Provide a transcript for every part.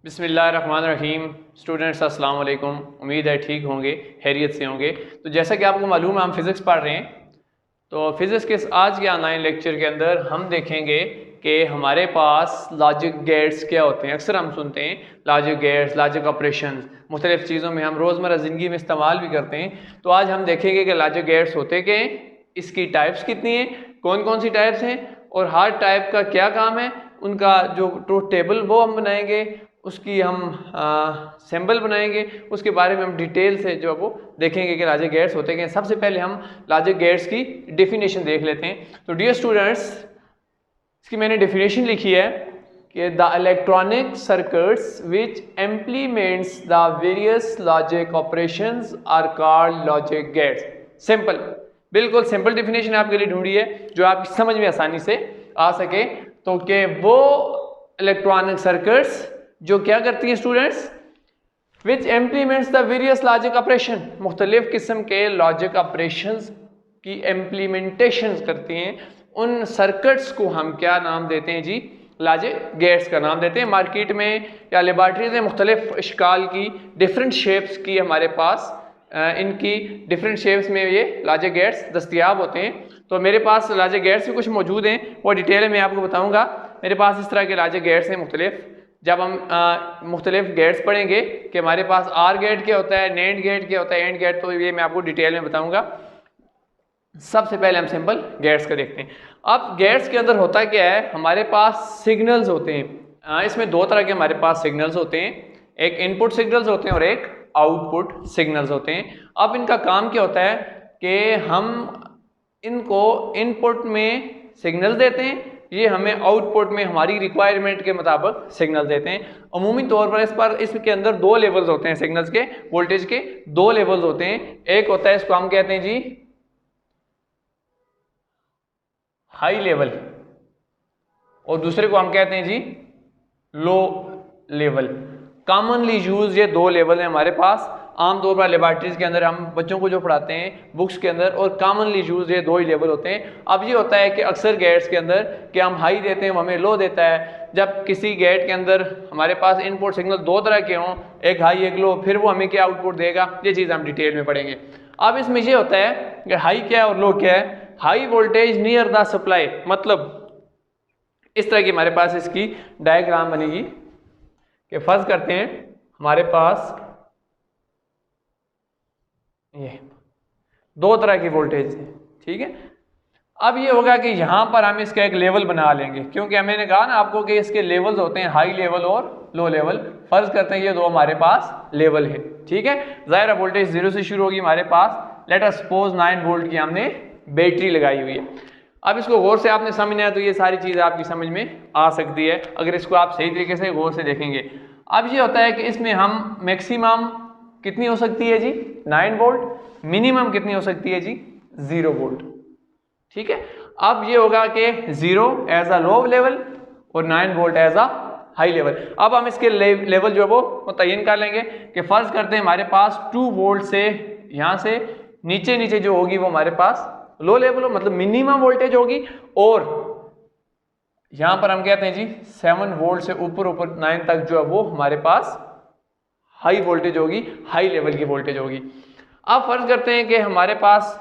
बिस्मिल्लाहिर्रहमानिर्रहीम। स्टूडेंट्स अस्सलाम वालेकुम। उम्मीद है ठीक होंगे, खैरियत से होंगे। तो जैसा कि आपको मालूम है हम फिज़िक्स पढ़ रहे हैं। तो फिज़िक्स के आज के ऑनलाइन लेक्चर के अंदर हम देखेंगे कि हमारे पास लॉजिक गेट्स क्या होते हैं। अक्सर हम सुनते हैं लॉजिक गेट्स, लॉजिक ऑपरेशंस, मुख्तलिफ़ चीज़ों में हम रोज़मर्रा ज़िंदगी में इस्तेमाल भी करते हैं। तो आज हम देखेंगे कि लॉजिक गेट्स होते क्या हैं, इसकी टाइप्स कितनी हैं, कौन कौन सी टाइप्स हैं और हर टाइप का क्या काम है, उनका जो ट्रूथ टेबल वो हम बनाएंगे, उसकी हम सिंबल बनाएंगे, उसके बारे में हम डिटेल से जो है वो देखेंगे कि लॉजिक गेट्स होते हैं। सबसे पहले हम लॉजिक गेट्स की डेफिनेशन देख लेते हैं। तो डियर स्टूडेंट्स, इसकी मैंने डेफिनेशन लिखी है कि the electronic circuits which implements the various logic operations are called logic gates. Simple, बिल्कुल सिंपल डेफिनेशन आपके लिए ढूंढी है जो आपकी समझ में आसानी से आ सके। तो कि वो इलेक्ट्रॉनिक सर्किट्स जो क्या करती हैं students, which implements the various logic operation, मुख्तलिफ किस्म के लॉजिक ऑपरेशंस की इम्प्लीमेंटेशन करती हैं, उन सर्किट्स को हम क्या नाम देते हैं जी, लॉजिक गेट्स का नाम देते हैं। मार्केट में या लेबॉर्ट्रीज में मुख्तलिफ इश्काल की डिफरेंट शेप्स की हमारे पास इनकी डिफरेंट शेप्स में ये लॉजिक गेट्स दस्तयाब होते हैं। तो मेरे पास लॉजिक गेट्स भी कुछ मौजूद हैं, वो डिटेल में आपको बताऊंगा। मेरे पास इस तरह के लॉजिक गेट्स हैं मुख्तलिफ। जब हम मुख्तलिफ गेट्स पढ़ेंगे कि हमारे पास आर गेट क्या होता है, नेंड गेट क्या होता है, एंड गेट, तो ये मैं आपको डिटेल में बताऊंगा। सबसे पहले हम सिंपल गेट्स का देखते हैं। अब गेट्स के अंदर होता क्या है, हमारे पास सिग्नल्स होते हैं। इसमें दो तरह के हमारे पास सिग्नल्स होते हैं, एक इनपुट सिग्नल्स होते हैं और एक आउटपुट सिग्नल्स होते हैं। अब इनका काम क्या होता है कि हम इनको इनपुट में सिग्नल देते हैं, ये हमें आउटपुट में हमारी रिक्वायरमेंट के मुताबिक सिग्नल देते हैं। अमूमी तौर पर इसके अंदर दो लेवल्स होते हैं सिग्नल्स के, वोल्टेज के दो लेवल्स होते हैं। एक होता है, इसको हम कहते हैं जी हाई लेवल, और दूसरे को हम कहते हैं जी लो लेवल। कॉमनली यूज ये दो लेवल हैं हमारे पास। आमतौर पर लेबॉर्ट्रीज के अंदर हम बच्चों को जो पढ़ाते हैं बुक्स के अंदर, और कॉमनली यूज ये दो ही लेवल होते हैं। अब ये होता है कि अक्सर गेट्स के अंदर कि हम हाई देते हैं, वो हमें लो देता है। जब किसी गेट के अंदर हमारे पास इनपुट सिग्नल दो तरह के हों, एक हाई एक लो, फिर वो हमें क्या आउटपुट देगा, ये चीज़ हम डिटेल में पढ़ेंगे। अब इसमें ये होता है कि हाई क्या है और लो क्या है। High voltage near the supply, मतलब इस तरह की हमारे पास इसकी डायग्राम बनेगी कि फर्ज करते हैं हमारे पास ये दो तरह की वोल्टेज है, ठीक है। अब ये होगा कि यहां पर हम इसका एक लेवल बना लेंगे, क्योंकि मैंने कहा ना आपको कि इसके लेवल्स होते हैं हाई लेवल और लो लेवल। फर्ज करते हैं ये दो हमारे पास लेवल है, ठीक है। ज़ाहिर वोल्टेज 0 से शुरू होगी हमारे पास। लेट अस सपोज 9 वोल्ट की हमने बैटरी लगाई हुई है। अब इसको गौर से आपने समझना है, तो ये सारी चीज़ आपकी समझ में आ सकती है अगर इसको आप सही तरीके से गौर से देखेंगे। अब ये होता है कि इसमें हम मैक्सिमम कितनी हो सकती है जी 9 वोल्ट, मिनिमम कितनी हो सकती है जी 0 वोल्ट, ठीक है। अब ये होगा कि 0 एज अ लो लेवल और 9 volt as a high level. अब हम इसके लेवल जो है वो मुतय्यन कर लेंगे कि फर्ज करते हैं हमारे पास 2 वोल्ट से यहाँ से नीचे नीचे जो होगी वो हमारे पास लो लेवल हो, मतलब मिनिमम वोल्टेज होगी, और यहां पर हम कहते हैं जी 7 वोल्ट से ऊपर ऊपर 9 तक जो है वो हमारे पास हाई वोल्टेज होगी, हाई लेवल की वोल्टेज होगी। अब फर्ज करते हैं कि हमारे पास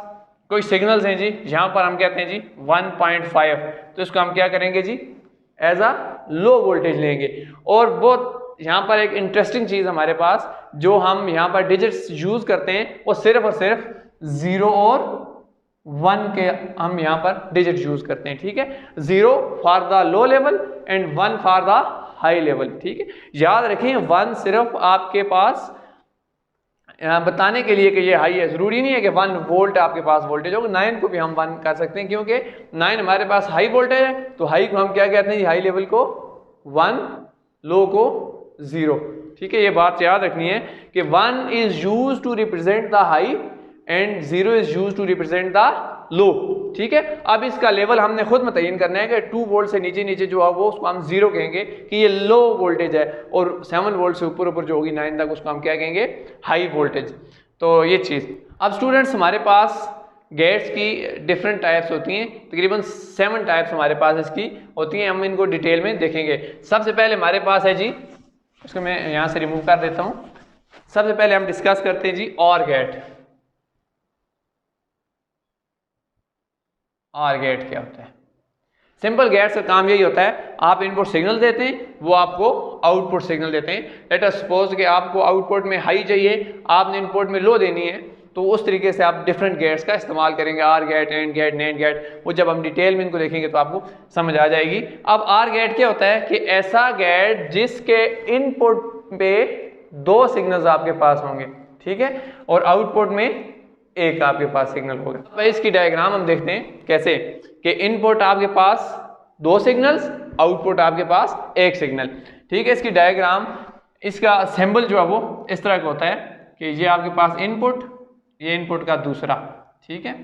कोई सिग्नल्स हैं जी, यहां पर हम कहते हैं जी 1.5, तो इसको हम क्या करेंगे जी एज अ लो वोल्टेज लेंगे। और वो यहां पर एक इंटरेस्टिंग चीज हमारे पास जो हम यहां पर डिजिट्स यूज करते हैं, वो सिर्फ और सिर्फ 0 और 1 के हम यहां पर डिजिट यूज करते हैं, ठीक है। 0 for the low level and 1 for the high level, ठीक है। याद रखें 1 सिर्फ आपके पास बताने के लिए कि ये हाई है, जरूरी नहीं है कि 1 वोल्ट आपके पास वोल्टेज होगा। 9 को भी हम 1 कर सकते हैं, क्योंकि 9 हमारे पास हाई वोल्टेज है, तो हाई को हम क्या कहते हैं, हाई लेवल को 1, लो को 0, ठीक है। ये बात याद रखनी है कि 1 is use to represent the high and 0 is use to represent the low, ठीक है। अब इसका लेवल हमने खुद मुतय्यन करना है कि 2 वोल्ट से नीचे नीचे जो है वो उसको हम 0 कहेंगे कि ये लो वोल्टेज है, और 7 वोल्ट से ऊपर ऊपर जो होगी 9 तक उसको हम क्या कहेंगे, हाई वोल्टेज। तो ये चीज़। अब स्टूडेंट्स हमारे पास गेट्स की डिफरेंट टाइप्स होती हैं, तकरीबन 7 टाइप्स हमारे पास इसकी होती हैं। हम इनको डिटेल में देखेंगे। सबसे पहले हमारे पास है जी उसको मैं यहाँ से रिमूव कर देता हूँ। सबसे पहले हम डिस्कस करते हैं जी और गेट। और गेट क्या होता है? सिंपल गेट्स का काम यही होता है, आप इनपुट सिग्नल देते हैं, वो आपको आउटपुट सिग्नल देते हैं। लेट अस सपोज कि आपको आउटपुट में हाई चाहिए, आपने इनपुट में लो देनी है, तो उस तरीके से आप डिफरेंट गेट्स का इस्तेमाल करेंगे, OR gate, AND gate, NAND gate. वो जब हम डिटेल में इनको देखेंगे तो आपको समझ आ जाएगी। अब आर गेट क्या होता है कि ऐसा गेट जिसके इनपुट पे 2 सिग्नल्स आपके पास होंगे, ठीक है, और आउटपुट में एक आपके पास सिग्नल होगा। अब इसकी डायग्राम हम देखते हैं कैसे, कि इनपुट आपके पास 2 सिग्नल्स, आउटपुट आपके पास 1 सिग्नल, ठीक है। इसकी डायग्राम, इसका सिंबल जो है वो इस तरह का होता है कि ये आपके पास इनपुट, ये इनपुट का दूसरा, ठीक है।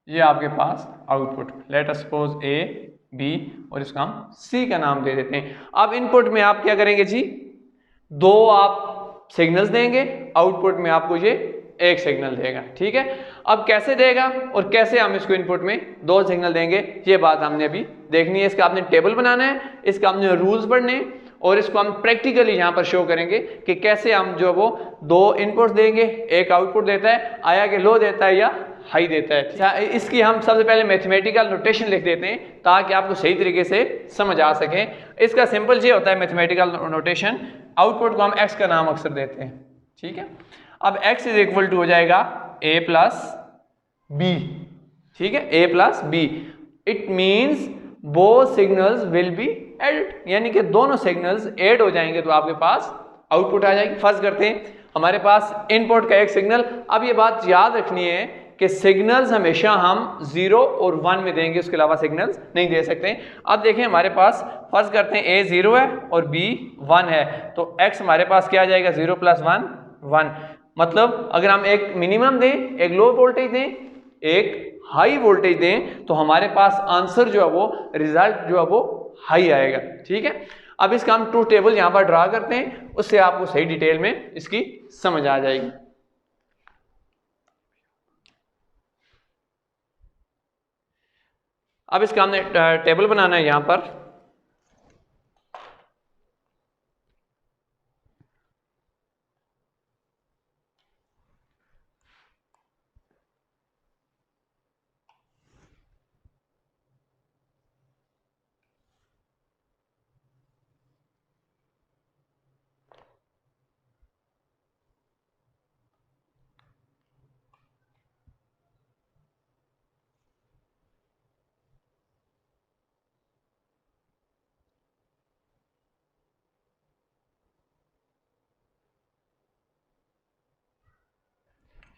ये आपके पास आउटपुट, लेट अस सपोज ए, बी, और इसका हम सी का नाम दे देते हैं। अब इनपुट में आप क्या करेंगे जी, 2 आप सिग्नल्स देंगे, आउटपुट में आपको ये 1 सिग्नल देगा, ठीक है। अब कैसे देगा और कैसे हम इसको इनपुट में 2 सिग्नल देंगे, ये बात हमने अभी देखनी है। इसका आपने टेबल बनाना है, इसका हमने रूल्स पढ़ने हैं, और इसको हम प्रैक्टिकली यहाँ पर शो करेंगे कि कैसे हम जो वो 2 इनपुट्स देंगे, 1 आउटपुट देता है, आया कि लो देता है या हाई देता है। इसकी हम सबसे पहले मैथमेटिकल नोटेशन लिख देते हैं ताकि आपको सही तरीके से समझ आ सके। इसका सिंपल ये होता है मैथमेटिकल नोटेशन, आउटपुट को हम x का नाम अक्सर देते हैं, ठीक है। अब x इज इक्वल टू हो जाएगा a प्लस बी, ठीक है, a plus B. It means both signals will be added, यानी कि दोनों सिग्नल्स ऐड हो जाएंगे तो आपके पास आउटपुट आ जाएगी। फर्स्ट करते हैं, हमारे पास इनपुट का 1 सिग्नल। अब ये बात याद रखनी है कि सिग्नल्स हमेशा हम 0 और 1 में देंगे, उसके अलावा सिग्नल्स नहीं दे सकते। अब देखें हमारे पास, फर्ज करते हैं a 0 है और b 1 है, तो x हमारे पास क्या आ जाएगा, 0 + 1 1। मतलब अगर हम एक मिनिमम दें, एक लो वोल्टेज दें, एक हाई वोल्टेज दें, तो हमारे पास आंसर जो है वो, रिजल्ट जो है वो हाई आएगा, ठीक है। अब इसका हम ट्रूथ टेबल यहाँ पर ड्रा करते हैं, उससे आपको सही डिटेल में इसकी समझ आ जाएगी। अब इसका हमने टेबल बनाना है यहाँ पर।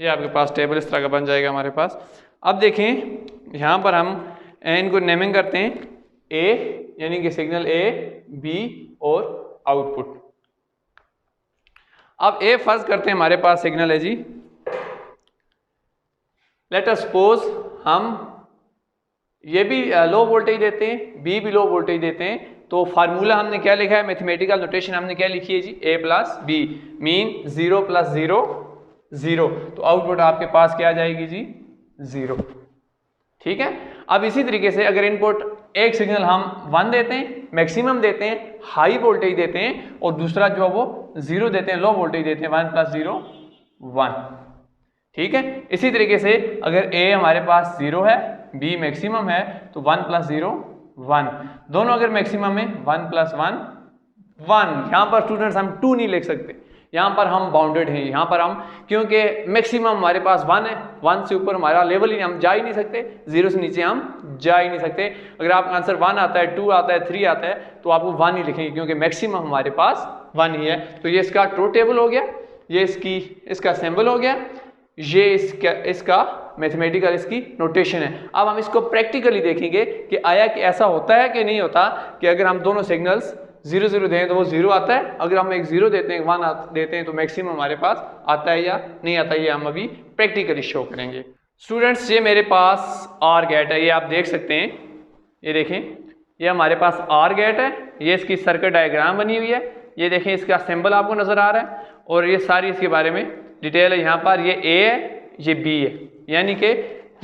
ये आपके पास टेबल इस तरह का बन जाएगा हमारे पास। अब देखें यहाँ पर हम इनको नेमिंग करते हैं, ए यानी कि सिग्नल ए, बी और आउटपुट। अब ए फर्ज करते हैं हमारे पास सिग्नल है जी, लेट अस सपोज हम ये भी लो वोल्टेज देते हैं, बी भी लो वोल्टेज देते हैं, तो फार्मूला हमने क्या लिखा है, मैथमेटिकल नोटेशन हमने क्या लिखी है जी, a प्लस बी, मीन 0 + 0 0, तो आउटपुट आपके पास क्या आ जाएगी जी, 0, ठीक है। अब इसी तरीके से अगर इनपुट एक सिग्नल हम 1 देते हैं, मैक्सिमम देते हैं, हाई वोल्टेज देते हैं, और दूसरा जो है वो 0 देते हैं, लो वोल्टेज देते हैं, 1 + 0 1, ठीक है। इसी तरीके से अगर a हमारे पास 0 है, b मैक्सिमम है, तो 1 + 0 1, दोनों अगर मैक्सिमम है 1 + 1 1। यहाँ पर स्टूडेंट्स हम 2 नहीं लिख सकते, यहाँ पर हम बाउंडेड हैं, यहाँ पर हम, क्योंकि मैक्सिमम हमारे पास 1 है, 1 से ऊपर हमारा लेवल ही, हम जा ही नहीं सकते, 0 से नीचे हम जा ही नहीं सकते। अगर आपका आंसर 1 आता है, 2 आता है, 3 आता है, तो आपको 1 ही लिखेंगे, क्योंकि मैक्सिमम हमारे पास 1 ही है। तो ये इसका ट्रूथ टेबल हो गया, ये इसका सिंबल हो गया, ये इसका मैथमेटिकल इसकी नोटेशन है। अब हम इसको प्रैक्टिकली देखेंगे कि आया कि ऐसा होता है कि नहीं होता, कि अगर हम दोनों सिग्नल्स 0 0 दें तो वो 0 आता है, अगर हम एक 0 देते हैं, 1 देते हैं, तो मैक्सिमम हमारे पास आता है या नहीं आता है, ये हम अभी प्रैक्टिकली शो करेंगे। स्टूडेंट्स ये मेरे पास आर गेट है, ये आप देख सकते हैं, ये देखें, ये हमारे पास आर गेट है, ये इसकी सर्किट डायग्राम बनी हुई है, ये देखें इसका सिंबल आपको नजर आ रहा है, और ये सारी इसके बारे में डिटेल है। यहाँ पर ये A है, ये B है, यानी कि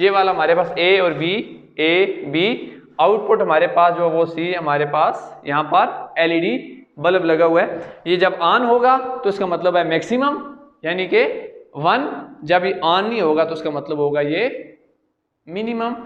ये वाला हमारे पास A और B ए बी, आउटपुट हमारे पास जो वो सी, हमारे पास यहाँ पर एलईडी बल्ब लगा हुआ है। ये जब ऑन होगा तो इसका मतलब है मैक्सिमम यानी कि 1, जब ये ऑन नहीं होगा तो इसका मतलब होगा ये मिनिमम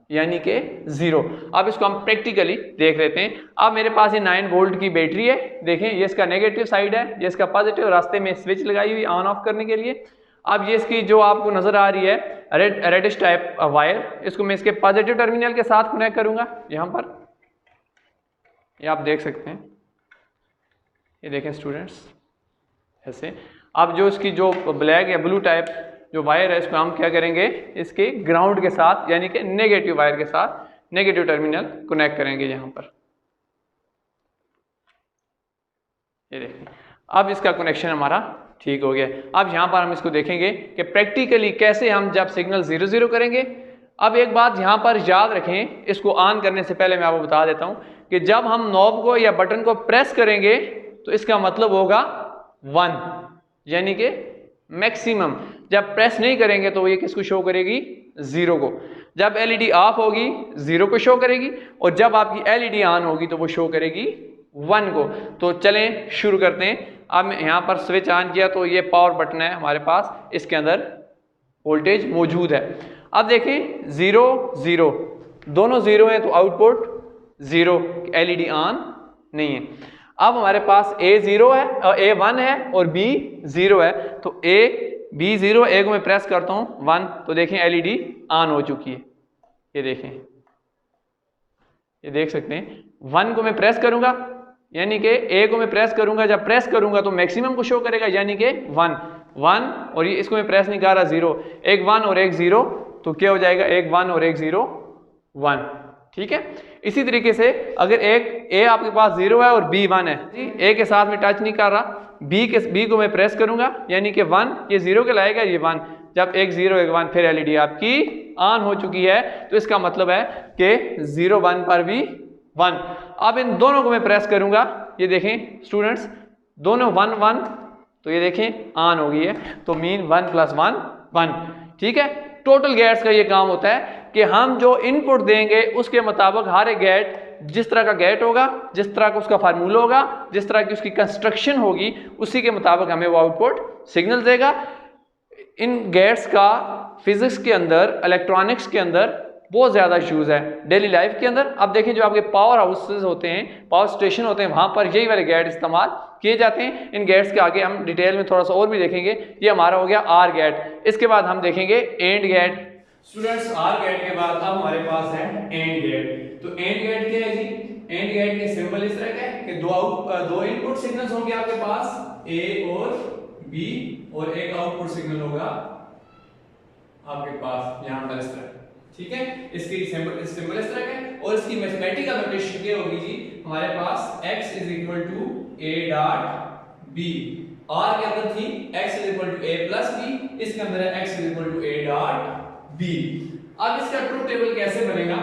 यानी कि 0। अब इसको हम प्रैक्टिकली देख लेते हैं। अब मेरे पास ये 9 वोल्ट की बैटरी है, देखें ये इसका नेगेटिव साइड है, ये इसका पॉजिटिव, रास्ते में स्विच लगाई हुई ऑन ऑफ करने के लिए। अब ये इसकी जो आपको नजर आ रही है रेडिश टाइप वायर, इसको मैं इसके पॉजिटिव टर्मिनल के साथ कनेक्ट करूंगा यहाँ पर, ये आप देख सकते हैं, ये देखें स्टूडेंट्स ऐसे। अब जो इसकी जो ब्लैक या ब्लू टाइप जो वायर है इसको हम क्या करेंगे, इसके ग्राउंड के साथ यानी कि नेगेटिव वायर के साथ नेगेटिव टर्मिनल कनेक्ट करेंगे यहाँ पर, ये देखें। अब इसका कनेक्शन हमारा ठीक हो गया। अब यहाँ पर हम इसको देखेंगे कि प्रैक्टिकली कैसे हम जब सिग्नल 0 0 करेंगे। अब एक बात यहाँ पर याद रखें, इसको ऑन करने से पहले मैं आपको बता देता हूँ कि जब हम नॉब को या बटन को प्रेस करेंगे तो इसका मतलब होगा 1 यानी कि मैक्सिमम। जब प्रेस नहीं करेंगे तो ये किसको शो करेगी, 0 को। जब एलईडी ऑफ होगी 0 को शो करेगी, और जब आपकी एलईडी ऑन होगी तो वो शो करेगी 1 को। तो चलें शुरू करते हैं। अब यहाँ पर स्विच ऑन किया तो ये पावर बटन है हमारे पास, इसके अंदर वोल्टेज मौजूद है। अब देखें 0 0 दोनों 0 हैं तो आउटपुट 0, एलईडी ऑन नहीं है। अब हमारे पास A 0 है, A 1 है और B 0 है, तो A B 0, A को मैं प्रेस करता हूँ 1, तो देखें एलईडी ऑन हो चुकी है, ये देखें, ये देख सकते हैं। 1 को मैं प्रेस करूंगा यानी कि A को मैं प्रेस करूंगा, जब प्रेस करूंगा तो मैक्सिमम को शो करेगा यानी कि 1 1, और ये इसको मैं प्रेस नहीं कर रहा 0, एक 1 और एक 0, तो क्या हो जाएगा, एक 1 और एक 0 1, ठीक है। इसी तरीके से अगर एक A आपके पास 0 है और B 1 है, A के साथ में टच नहीं कर रहा, B को मैं प्रेस करूंगा यानी कि 1, ये 0 के लाएगा, ये 1, जब एक 0 एक 1 फिर एलईडी आपकी ऑन हो चुकी है, तो इसका मतलब है कि 0 1 पर भी 1। अब इन दोनों को मैं प्रेस करूंगा, ये देखें स्टूडेंट्स, दोनों 1 1, तो ये देखें ऑन हो गई है, तो मीन 1 + 1 1, ठीक है। टोटल गेट्स का ये काम होता है कि हम जो इनपुट देंगे उसके मुताबिक हर एक गेट, जिस तरह का गेट होगा, जिस तरह का उसका फार्मूला होगा, जिस तरह की उसकी कंस्ट्रक्शन होगी, उसी के मुताबिक हमें वो आउटपुट सिग्नल देगा। इन गेट्स का फिजिक्स के अंदर, इलेक्ट्रॉनिक्स के अंदर बहुत ज़्यादा यूज़ है डेली लाइफ के अंदर। अब देखें जो आपके पावर हाउसेज होते हैं, पावर स्टेशन होते हैं, वहाँ पर यही वाले गेट इस्तेमाल किए जाते हैं। इन गेट्स के आगे हम डिटेल में थोड़ा सा और भी देखेंगे। ये हमारा हो गया आर गेट, इसके बाद हम देखेंगे AND gate. Students OR gate के बाद अब हमारे पास है एंड गेट। तो एंड गेट क्या है जी, एंड गेट के सिंबल इस तरह का है कि दो इनपुट सिग्नल्स होंगे आपके पास, ए और बी, और एक आउटपुट सिग्नल होगा आपके पास यहाँ पर इस तरह, ठीक है। इसकी सिंबल इस तरह का है, और इसकी मैथमेटिकल नोटेशन क्या होगी जी, हमारे पास x = a dot b, r के अंदर थी x = a + b, इसके अंदर है x = a डॉट b। अब इसका ट्रूथ टेबल कैसे बनेगा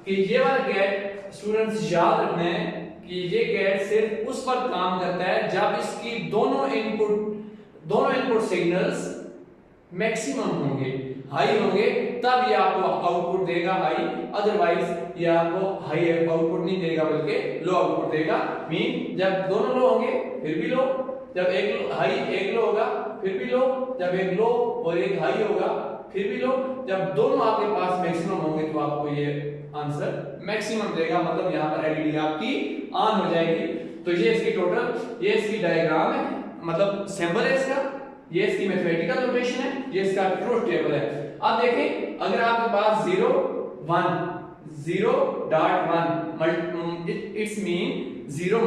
कि ये वाला गेट, स्टूडेंट्स याद रखना है कि ये गेट सिर्फ उस पर काम करता है जब इसकी दोनों इनपुट सिग्नल्स मैक्सिमम होंगे, हाई होंगे, तब ये आपको आउटपुट देगा हाई, अदरवाइज ये आपको हाई आउटपुट नहीं देगा बल्कि लो आउटपुट देगा। मीन जब दोनों लो होंगे फिर भी लो, जब एक हाई एक लो होगा फिर भी लो, जब एक लो और एक हाई होगा फिर भी लो, जब दोनों आपके पास मैक्सिमम होंगे तो आपको ये आंसर मैक्सिमम देगा, मतलब यहाँ पर एलईडी आपकी ऑन हो जाएगी। तो ये इसकी टोटल, ये इसकी डायग्राम है, मतलब सिंबल है इसका, ये इसकी मैथमेटिकल नोटेशन है, ये इसका ट्रूथ टेबल है। अब देखें अगर आपके पास 0 1 0.1 इट्स मीन 0 ×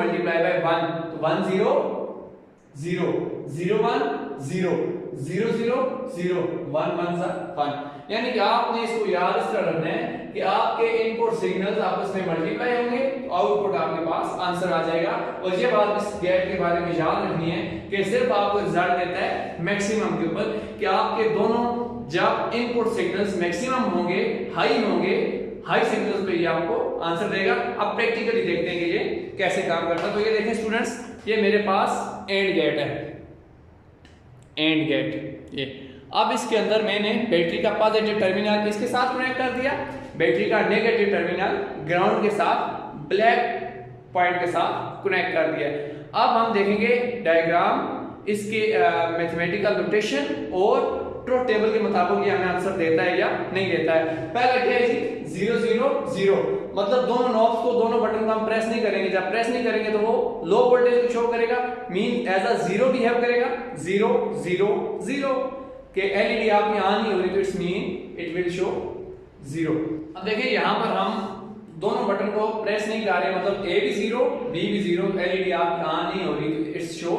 1, तो 1 0 0 0 1 0 0 0 0 1 1 1, यानी कि आपने इसको याद इस तरह रखना है कि आपके इनपुट सिग्नल्स आपस में मल्टीप्लाई होंगे तो आउटपुट आपके पास आंसर आ जाएगा। और ये बात इस गेट के बारे में याद रखनी है कि सिर्फ आपको रिजल्ट देता है मैक्सिमम के ऊपर, कि आपके दोनों जब इनपुट सिग्नल्स मैक्सिमम होंगे, हाई सिग्नल्स पे ये आपको आंसर देगा। अब प्रैक्टिकली देखते हैं कि ये कैसे काम करता है। तो ये देखें स्टूडेंट्स, ये मेरे पास एंड गेट है, एंड गेट ये। अब इसके अंदर मैंने बैटरी का पॉजिटिव टर्मिनल इसके साथ कनेक्ट कर दिया, बैटरी का नेगेटिव टर्मिनल ग्राउंड के साथ ब्लैक पॉइंट के साथ कनेक्ट कर दिया है। अब हम देखेंगे डायग्राम, इसके मैथमेटिकल नोटेशन और ट्रुथ टेबल के मुताबिक ये हमें आंसर देता है या नहीं देता है। पहला क्या है जी 0 0 0, मतलब दोनों नॉब्स को, दोनों बटन को हम प्रेस नहीं करेंगे। जब प्रेस नहीं करेंगे तो वो लो वोल्टेज को शो करेगा, mean as a zero behave करेगा, 0 0 0 के एलईडी आपकी ऑन नहीं हो रही तो it's mean it will show 0। अब देखिए यहां पर हम दोनों बटन को प्रेस नहीं कर रहे, मतलब ए भी 0 बी भी 0, एलईडी आपकी ऑन नहीं हो रही तो इट्स शो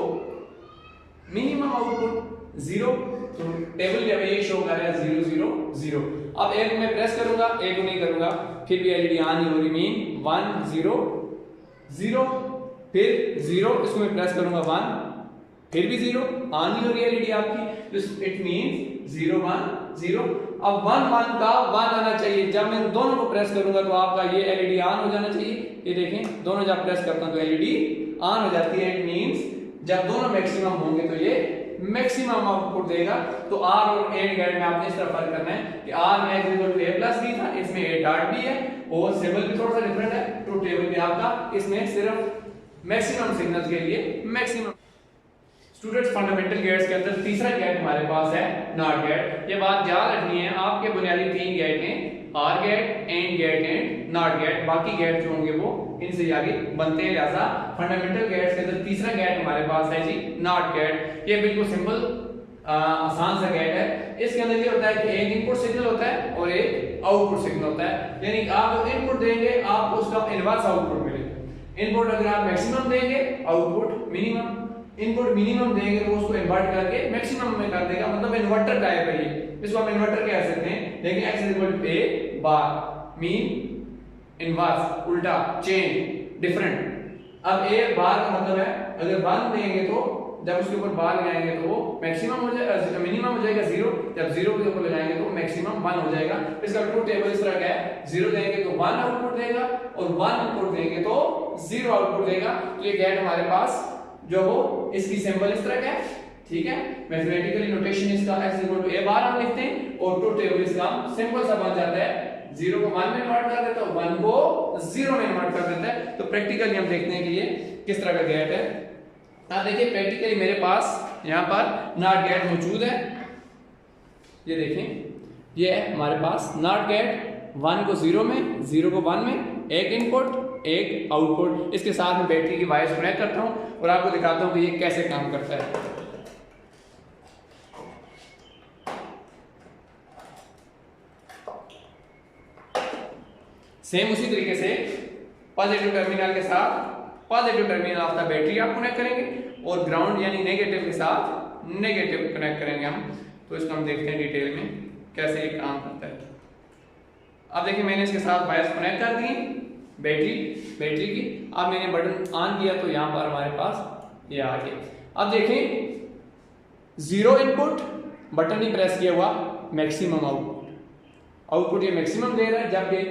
मिनिमम आउटपुट 0। तो टेबल पे हमें ये शो कर रहा है 0 0 0। अब एक को मैं प्रेस करूंगा, एक को नहीं करूंगा, फिर भी एलईडी ऑन नहीं हो रही, मीन 1 0 0, फिर 0, इसको मैं प्रेस करूंगा 1, फिर भी 0, ऑन नहीं हो रही एलईडी आपकी, तो इट मींस 0 1 0। अब 1 1 का 1 आना चाहिए। जब मैं दोनों को प्रेस करूंगा तो आपका ये एलईडी ऑन हो जाना चाहिए। ये देखें, दोनों जब प्रेस करता हूं तो एलईडी ऑन हो जाती है। इट मींस जब दोनों मैक्सिमम होंगे तो ये मैक्सिमम आउटपुट देगा। तो आर और एंड गेट में आपने इस तरह फर्क करना है कि आर में x equal to a plus b था, इसमें a डॉट b है और सिंबल भी थोड़ा सा डिफरेंट है। ट्रुथ टेबल में आपका इसमें सिर्फ मैक्सिमम सिग्नल्स के लिए मैक्सिमम। स्टूडेंट्स फंडामेंटल गेट्स के अंदर तीसरा गेट हमारे पास है नॉट गेट। ये बात याद रखनी है, आपके बुनियादी 3 गेट हैं, OR gate, AND gate and NOT gate. बाकी गेट जो होंगे वो इनसे आगे बनते हैं। लिहाजा फंडामेंटल गेट्स के अंदर तीसरा गेट हमारे पास है जी नॉट गेट। ये बिल्कुल सिंपल आसान सा गेट है। इसके अंदर ये होता है कि एक इनपुट सिग्नल होता है और एक आउटपुट सिग्नल होता है। यानी आप इनपुट देंगे आपको उसका इनवर्स आउटपुट मिलेगा। इनपुट अगर आप मैक्सिमम देंगे, आउटपुट मिनिमम। इनपुट मिनिमम देंगे तो उसको इन्वर्ट करके मैक्सिमम में कर देगा, मतलब इन्वर्टर टाइप है ये। इसको हम इन्वर्टर कह सकते हैं। देखिए x equal to a bar mean inverse, उल्टा, चेंज, डिफरेंट। अब a बार का मतलब है अगर 1 देंगे तो जब उसके ऊपर बार लगाएंगे तो वो मैक्सिमम हो जाएगा, मिनिमम हो जाएगा 0। जब 0 के ऊपर लगाएंगे तो मैक्सिमम 1 हो जाएगा। इसका ट्रुथ टेबल इस तरह का है, 0 देंगे तो 1 आउटपुट देगा और 1 इनपुट देंगे तो 0 आउटपुट देगा। तो ये गेट हमारे पास जो हो इसकी सिंबल इस तरह का है, ठीक है। मैथमेटिकली नोटेशन इसका x इक्वल टू a बार हम लिखते हैं और ट्रुथ टेबल इसका सिंपल सा बन जाता है, 0 को 1 में कन्वर्ट कर देता है, 1 को 0 में कन्वर्ट कर देता है। तो प्रैक्टिकली हम देखते हैं कि ये किस तरह का गेट है। देखिए प्रैक्टिकली मेरे पास यहाँ पर नॉट गेट मौजूद है। ये देखें, ये है हमारे पास नॉट गेट, 1 को 0 में, 0 को 1 में, एक इनपुट एक आउटपुट। इसके साथ में बैटरी की वायर्स कनेक्ट करता हूं और आपको दिखाता हूं कि ये कैसे काम करता है। सेम उसी तरीके से पॉजिटिव टर्मिनल के साथ positive terminal of the battery आप कनेक्ट करेंगे और ग्राउंड यानी नेगेटिव के साथ नेगेटिव कनेक्ट करेंगे हम। तो इसको हम देखते हैं डिटेल में कैसे ये काम करता है। अब देखिए मैंने इसके साथ वायर्स कनेक्ट कर दिए बैटरी की। अब मैंने बटन ऑन किया तो यहाँ पर हमारे पास ये आ गया। अब देखें 0 इनपुट, बटन ही प्रेस किया हुआ, मैक्सिमम आउटपुट ये मैक्सिमम दे रहा है, जब ये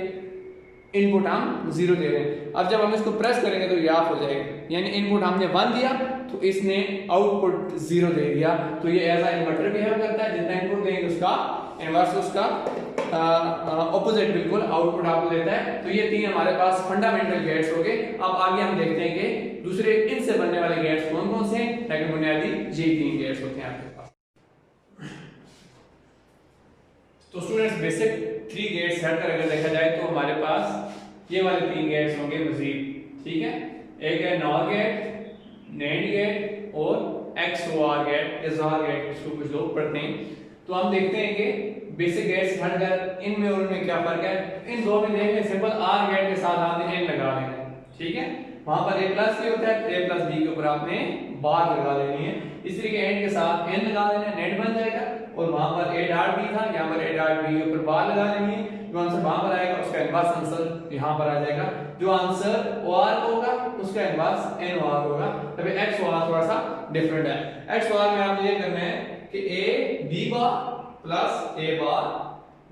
इनपुट हम 0 दे रहे हैं। अब जब हम इसको प्रेस करेंगे तो ये ऑफ हो जाएगा, यानी इनपुट हमने 1 दिया तो इसने आउटपुट 0 दे दिया। तो ये एज अ इन्वर्टर बिहेव करता है, जितना इनपुट देंगे उसका इनवर्स उसका ऑपोजिट बिल्कुल आउटपुट आपको देता है। तो ये 3 हमारे पास फंडामेंटल गेट्स हो गए। अब आगे हम देखते हैं कि दूसरे इनसे बनने वाले गेट्स कौन कौन से हैं, ताकि बुनियादी ये 3 गेट्स होते हैं आपके पास। तो स्टूडेंट्स बेसिक 3 गेट्स हटकर अगर देखा जाए तो हमारे पास ये वाले 3 गेट्स होंगे मजीद, ठीक है। एक है नॉर गेट, नैंड गेट और XOR गेट, इज़हार गेट इसको कुछ लोग पढ़ते हैं। तो हम देखते हैं कि बेसिक गेट्स हटकर इनमें और उनमें क्या फर्क है। इन दो में देखिए सिंपल आर गेट के साथ आपने एन लगा लेना है, ठीक है। वहां पर a प्लस b होता है, a प्लस b के ऊपर आपने बार लगा लेनी है। इस तरीके एंड के साथ n लगा देना है, नेट बन जाएगा। और वहां पर a डॉट b था, यहाँ पर a डॉट b के ऊपर बार लगा लेनी है। जो आंसर वहां पर आएगा उसका इनवर्स आंसर यहाँ पर आ जाएगा। जो आंसर OR होगा उसका इनवर्स NOR होगा। तभी XOR थोड़ा सा डिफरेंट है। XOR में आपने ये करना है कि a b bar plus a bar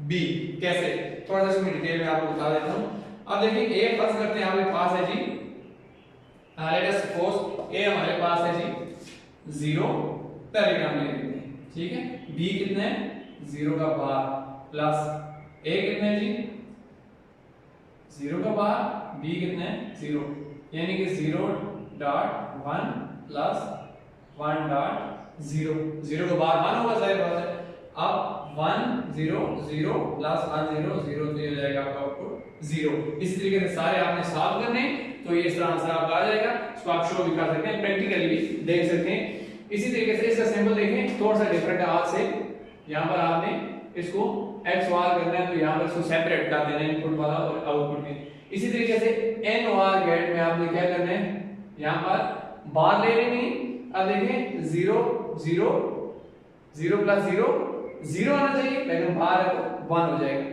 b। कैसे, थोड़ा सा इसमें डिटेल में आपको बता देता हूँ। अब देखिए a फर्स्ट करते हैं, हमारे पास है जी लेट अस सपोज a हमारे पास है जी 0 टर्मिनल ले लेते हैं, ठीक है। b कितना है 0 का बार प्लस a कितना है जी 0 का बाहर, b कितना है 0, यानी कि 0.1 प्लस 1.0, 0 का बाहर 1 होगा, जाहिर बात है। अब 1 0 0 प्लस 1 0 0, तो ये हो जाएगा आपका आउटपुट 0। इसी तरीके से सारे आपने सॉल्व करने, तो ये इस तरह आंसर आपका आ जाएगा। इसको आप शो भी कर सकते हैं, प्रैक्टिकली भी देख सकते हैं। इसी तरीके से इसका सिंबल देखें, थोड़ा सा डिफरेंट है आज से। यहाँ पर आपने इसको x वार करना है, तो यहाँ पर इसको सेपरेट कर देना है, इनपुट वाला और आउटपुट में। इसी तरीके से n वार गेट में आपने क्या करना है, यहाँ पर बार ले लेनी। अब देखें 0 0 0 प्लस 0 0 आना चाहिए, लेकिन बार है तो 1 हो जाएगा।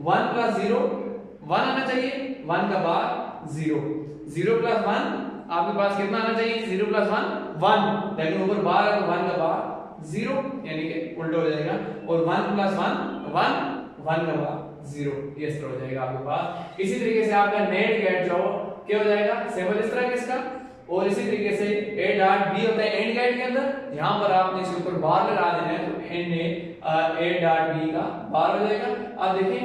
1 प्लस 0 1 आना चाहिए, 1 का बार 0 0 प्लस 1 आपके पास कितना आना चाहिए, 0 प्लस 1 1, लेकिन ऊपर बार है तो 1 का बार 0, यानी कि उल्टा हो जाएगा। और 1 प्लस 1 1 1 का बार 0, ये इस तरह हो जाएगा आपके पास। इसी तरीके से आपका नेट गेट जो क्या हो जाएगा, सिंबल इस तरह किसका। और इसी तरीके से a डॉट b होता है एंड गेट के अंदर, यहाँ पर आपने इसके ऊपर बार लगा देना है, तो एंड a डॉट b का बार हो जाएगा। अब देखें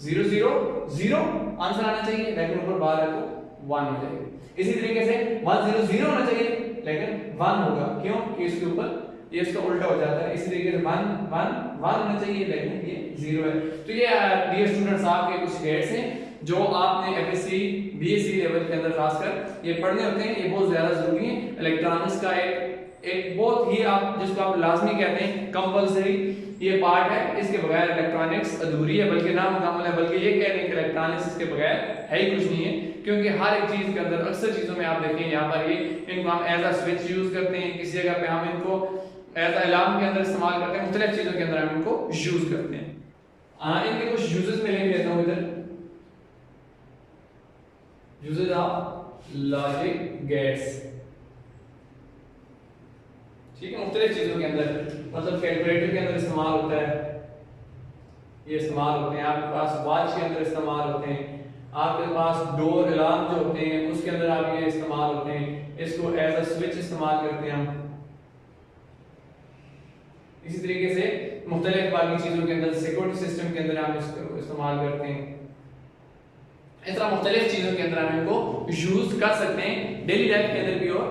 0 0 0 आंसर आना चाहिए, लेकिन ऊपर बार है तो 1 हो जाएगा। इसी तरीके से 1 0 0 होना चाहिए, लेकिन 1 होगा, क्यों कि इसके ऊपर ये इसका उल्टा हो जाता है। इसी तरीके से 1 1 1 होना चाहिए, लेकिन ये 0 है। तो ये डियर स्टूडेंट्स आपके कुछ गेट्स हैं जो आपने एफएससी बीएससी लेवल के अंदर खासकर ये पढ़ने होते हैं, ये बहुत ज्यादा जरूरी है। इलेक्ट्रॉनिक्स का एक बहुत ही आप जिसको आप लाजमी कहते हैं कंपलसरी ये पार्ट है, इसके बगैर इलेक्ट्रॉनिक्स अधूरी है, बल्कि नामुकम्मल है, बल्कि ये कह रहे हैं कि इलेक्ट्रॉनिक्स इसके बगैर है ही कुछ नहीं है। क्योंकि हर एक चीज के अंदर अक्सर चीजों में आप देखें यहाँ पर ये इनको हम एज अ स्विच यूज करते हैं, किसी जगह पे हम इनको एज अलार्म के अंदर इस्तेमाल करते हैं, मुख्तलिफ चीजों के अंदर हम इनको यूज करते हैं। इनके कुछ यूजेस में लिख लेता हूँ इधर, यूजेस ऑफ लॉजिक गेट्स, ठीक है, मुख्तलिफ चीजों के अंदर, मतलब कैलकुलेटर के अंदर इस्तेमाल होता है, ये इस्तेमाल होते हैं, आपके पास वॉच के अंदर इस्तेमाल होते हैं, आपके पास डोर अलार्म जो होते हैं उसके अंदर आप ये इस्तेमाल होते हैं, इसको एज अ स्विच इस्तेमाल करते हैं हम। इसी तरीके से मुख्तलिफ बाकी चीजों के अंदर सिक्योरिटी सिस्टम के अंदर हम इसको इस्तेमाल करते हैं। इस तरह मुख्तलिफ चीजों के अंदर हम इनको यूज कर सकते हैं डेली लाइफ के अंदर भी और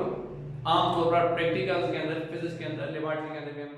आमतौर पर प्रैक्टिकल्स के अंदर, फिजिक्स के अंदर, लेबोरेटरी के अंदर भी हम